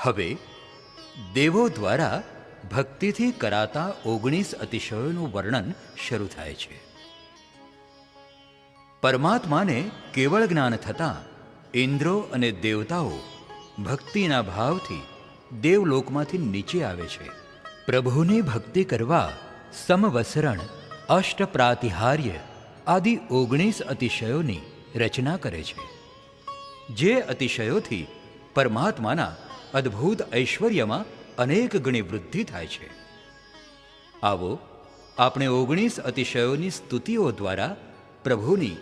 હવે દેવો દ્વારા ભક્તિથી કરાતા 19 અતિશયોનું વર્ણન શરૂ થાય છે. પરમાત્માને કેવળ જ્ઞાન થતાં ઇન્દ્રો અને દેવતાઓ ભક્તિના ભાવથી દેવલોકમાંથી નીચે આવે છે. પ્રભુની ભક્તિ કરવા સમવસરણ, અષ્ટપ્રાતિહાર્ય આદિ 19 અતિશયોની રચના કરે છે. જે અતિશયોથી પરમાત્માના અદ્ભુત ઐશ્વર્યમાં અનેક ગણી વૃદ્ધિ થાય છે. આવો આપણે 19 અતિશયોની સ્તુતિઓ દ્વારા પ્રભુની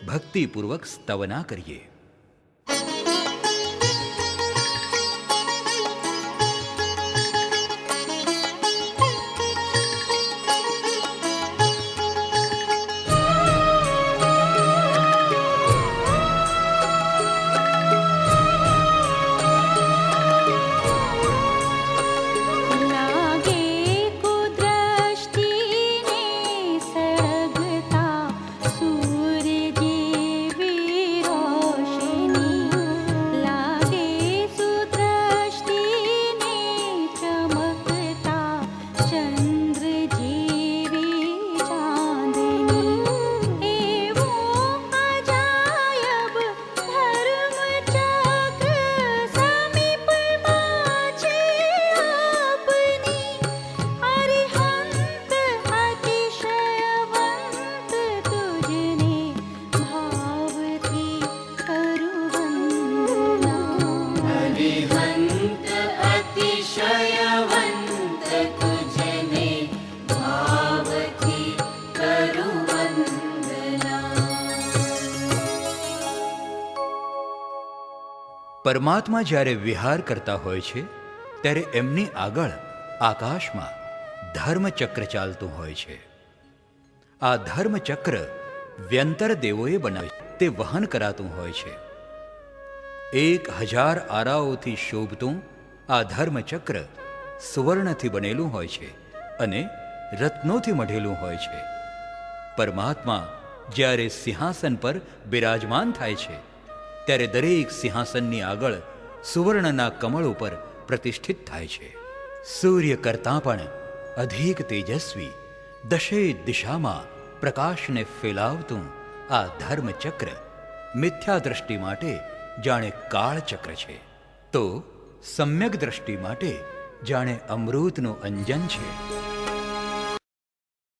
ભક્તિપૂર્વક સ્તવના કરીએ. પરમાત્મા જ્યારે વિહાર કરતા હોય છે ત્યારે એમની આગળ આકાશમાં ધર્મચક્ર ચાલતું હોય છે. આ ધર્મચક્ર વ્યંતર દેવોએ બનાવ્યું, તે વહન કરાતું હોય છે. 1000 આરાઓથી શોભતું આ ધર્મચક્ર સુવર્ણથી બનેલું હોય છે અને રત્નોથી મઢેલું હોય છે. પરમાત્મા જ્યારે સિંહાસન પર બિરાજમાન થાય છે ત્યારે દરેક સિંહાસનની આગળ સુવર્ણના કમળ ઉપર પ્રતિષ્ઠિત થાય છે. સૂર્ય કરતાં પણ અધિક તેજસ્વી દશેય દિશામાં પ્રકાશને ફેલાવતું આ ધર્મચક્ર મિથ્યા દ્રષ્ટિ માટે જાણે કાળચક્ર છે, તો સમ્યક દ્રષ્ટિ માટે જાણે અમૃતનું અંજન છે.